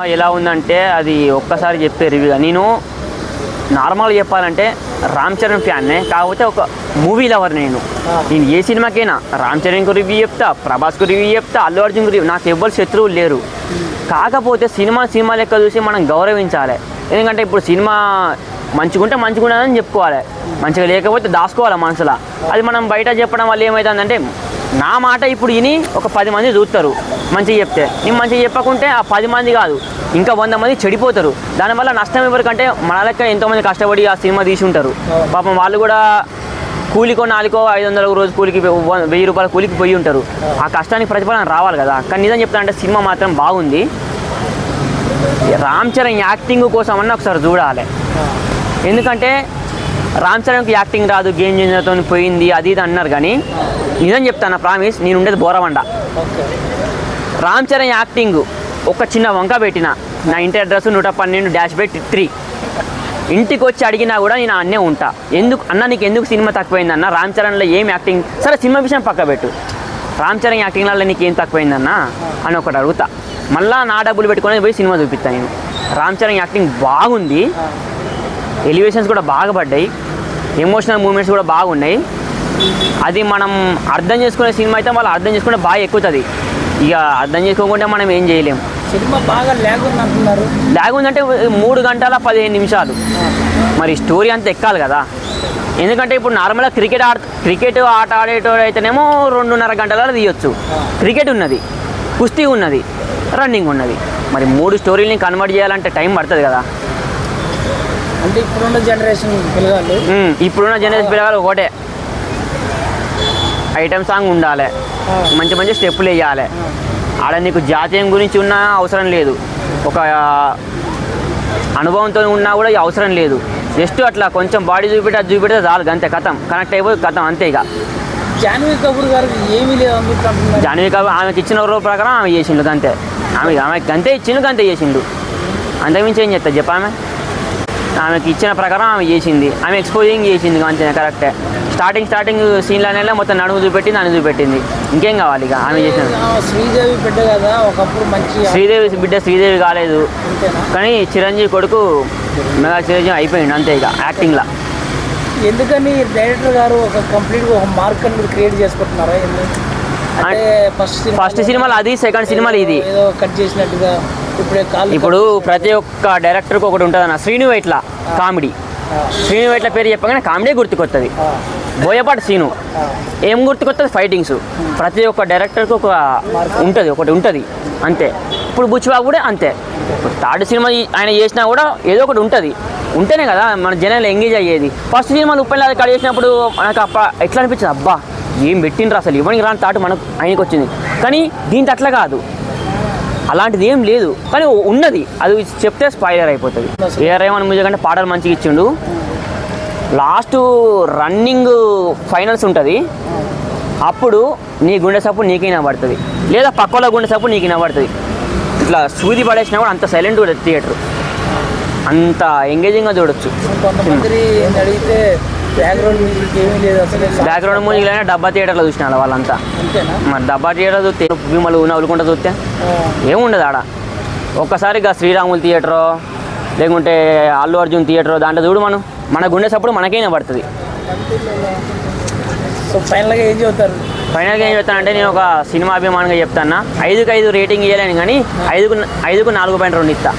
ఎలా ఉందంటే అది ఒక్కసారి చెప్తే రివ్యూగా నేను నార్మల్గా చెప్పాలంటే రామ్ చరణ్ ఫ్యాన్నే, కాకపోతే ఒక మూవీ లవర్. నేను ఏ సినిమాకైనా రామ్ చరణ్కు రివ్యూ చెప్తా, ప్రభాస్కు రివ్యూ చెప్తా, అల్లు అర్జున్కు రివ్యూ. నాకు ఎవ్వరు శత్రువులు లేరు. కాకపోతే సినిమా లెక్క చూసి మనం గౌరవించాలి. ఎందుకంటే ఇప్పుడు సినిమా మంచిగుంటే మంచిగుండదని చెప్పుకోవాలి, మంచిగా లేకపోతే దాచుకోవాలి మనసులో. అది మనం బయట చెప్పడం వల్ల ఏమవుతుందంటే నా మాట ఇప్పుడు విని ఒక 10 మంది చూస్తారు మంచిగా చెప్తే, నేను మంచిగా చెప్పకుంటే ఆ 10 మంది కాదు ఇంకా 100 మంది చెడిపోతారు. దానివల్ల నష్టం ఎవరికంటే మన లెక్క ఎంతోమంది కష్టపడి ఆ సినిమా తీసి ఉంటారు. పాపం వాళ్ళు కూడా కూలికో 500 రోజు కూలికి 1000 రూపాయల కూలికి పోయి ఉంటారు. ఆ కష్టానికి ప్రతిఫలం రావాలి కదా. కానీ నిజం చెప్తానంటే సినిమా మాత్రం బాగుంది. రామ్ చరణ్ యాక్టింగ్ కోసం అన్న ఒకసారి చూడాలి. ఎందుకంటే రామ్ చరణ్కి యాక్టింగ్ రాదు, గేమ్ చేంజర్తో పోయింది అది ఇది అన్నారు. కానీ నిజం చెప్తాను, ప్రామిస్, నేను ఉండేది బోరవండ. రామ్ చరణ్ యాక్టింగ్ ఒక చిన్న వంక పెట్టిన నా ఇంటి అడ్రస్ 112-3 ఇంటికి వచ్చి అడిగినా కూడా నేను అన్నే ఉంటా. ఎందుకు అన్న నీకు ఎందుకు సినిమా తక్కువైందన్న, రామ్ చరణ్లో ఏం యాక్టింగ్, సరే సినిమా విషయం పక్క పెట్టు, రామ్ చరణ్ యాక్టింగ్లలో నీకు ఏం తక్కువైందన్న అని ఒకటి అడుగుతా. మళ్ళీ నా డబ్బులు పెట్టుకొని పోయి సినిమా చూపిస్తాను నేను. రామ్ చరణ్ యాక్టింగ్ బాగుంది, ఎలివేషన్స్ కూడా బాగా పడ్డాయి, ఎమోషనల్ మూమెంట్స్ కూడా బాగున్నాయి. అది మనం అర్థం చేసుకునే సినిమా అయితే వాళ్ళు అర్థం చేసుకుంటే బాగా ఎక్కుతుంది. ఇక అర్థం చేసుకోకుండా మనం ఏం చేయలేము. సినిమా బాగా ల్యాగ్ ఉందంటే 3 గంటల 15 నిమిషాలు. మరి స్టోరీ అంతా ఎక్కాలి కదా. ఎందుకంటే ఇప్పుడు నార్మల్గా క్రికెట్ ఆట ఆడేటోడు అయితేనేమో 2.5 గంటలలో తీయొచ్చు. క్రికెట్ ఉన్నది, కుస్తీ ఉన్నది, రన్నింగ్ ఉన్నది. మరి 3 స్టోరీలని కన్వర్ట్ చేయాలంటే టైం పడుతుంది కదా. అంటే ఇప్పుడున్న జనరేషన్ పిల్లగాళ్ళు ఒకటే ఐటమ్ సాంగ్ ఉండాలి, మంచి స్టెప్పులు వేయాలి. ఆడ నీకు జాతీయం గురించి ఉన్నా అవసరం లేదు, ఒక అనుభవంతో ఉన్నా కూడా అవసరం లేదు. జస్ట్ అట్లా కొంచెం బాడీ చూపెడితే చాలు, అంతే, కథం కనెక్ట్ అయిపోయి కథం అంతే. ఇక జాన్వీ కపూర్ గారికి ఏమీ లేదు. జాన్వీ కపూర్ ఆమెకి ఇచ్చిన రోజు ప్రకారం ఆమె చేసిండు అంతే. ఆమెకి అంతే ఇచ్చిండు, అంతే చేసిండు. అంతకుమించి ఏం చేస్తా చెప్పామె. ఆమెకి ఇచ్చిన ప్రకారం ఆమె చేసింది, ఆమె ఎక్స్పోజింగ్ చేసింది అంతే, కరెక్టే. స్టార్టింగ్ సీన్లనే మొత్తం నడుము చూపెట్టింది, అని చూపెట్టింది. ఇంకేం కావాలి ఇక ఆమె చేసిన. శ్రీదేవి బిడ్డ కదా ఒకప్పుడు మంచి. శ్రీదేవి కాలేదు, కానీ చిరంజీవి కొడుకు మెగా చిరంజీవి అయిపోయింది అంతే ఇక యాక్టింగ్లో. ఎందుకని డైరెక్టర్ గారు ఒక కంప్లీట్గా ఒక మార్క్ అని క్రియేట్ చేసుకుంటున్నారా? అంటే ఫస్ట్ సినిమాలో అది, సెకండ్ సినిమాలో ఇది ఏదో కట్ చేసినట్టుగా. ఇప్పుడు ప్రతి ఒక్క డైరెక్టర్కి ఒకటి ఉంటుంది అన్న. శ్రీను వైట్ల కామెడీ, శ్రీను వైట్ల పేరు చెప్పగానే కామెడీ గుర్తుకొస్తుంది. బోయపాటి శ్రీను ఏం గుర్తుకొస్తుంది? ఫైటింగ్స్. ప్రతి ఒక్క డైరెక్టర్కి ఒకటి ఉంటుంది అంతే. ఇప్పుడు బుచ్చిబాబు కూడా అంతే. థర్డ్ సినిమా ఆయన చేసినా కూడా ఏదో ఒకటి ఉంటుంది, ఉంటేనే కదా మన జనాలు ఎంగేజ్ అయ్యేది. ఫస్ట్ సినిమాలు ఉప్పెళ్ళ కట్ చేసినప్పుడు మనకు ఎట్లా అనిపించింది, అబ్బా ఏం పెట్టిండ్రు అసలు, ఇవ్వడానికి రాని తాటు మనకు ఆయనకు వచ్చింది. కానీ దీంతో అట్లా కాదు, అలాంటిది ఏం లేదు. కానీ ఉన్నది, అది చెప్తే స్పాయిలర్ అయిపోతుంది. ఏఆర్ రెహమాన్ మ్యూజిక్ అంటే పాటలు మంచిగా ఇచ్చిండు. లాస్ట్ రన్నింగ్ ఫైనల్స్ ఉంటుంది, అప్పుడు నీ గుండె సప్పుడు నీకైనా పడుతుంది, లేదా పక్కల గుండె సప్పుడు నీకైనా పడుతుంది. ఇట్లా సూది పడేసినా కూడా అంత సైలెంట్ కూడా థియేటర్, అంత ఎంగేజింగ్గా చూడొచ్చు. అడిగితే బ్యాక్గ్రౌండ్ మ్యూజిక్ ఏమీ లేదు అసలు. బ్యాక్గ్రౌండ్ మ్యూజిక్ అయినా డబ్బా థియేటర్లో చూసినా వాళ్ళంతా. మరి డబ్బా థియేటర్ చూస్తే భీమలు నవ్వులుకుంటా చూస్తే ఏముండదు ఆడ. ఒక్కసారిగా శ్రీరాములు థియేటరో లేకుంటే అల్లు అర్జున్ థియేటరో దాంట్లో చూడు, మన గుండె సప్పుడు మనకైనా పడుతుంది. సో ఫైనల్గా ఏం చెప్తానంటే నేను ఒక సినిమా అభిమానంగా చెప్తాను, 5కి 5 రేటింగ్ ఇవ్వలేను, కానీ 5కు 4.2 ఇస్తా.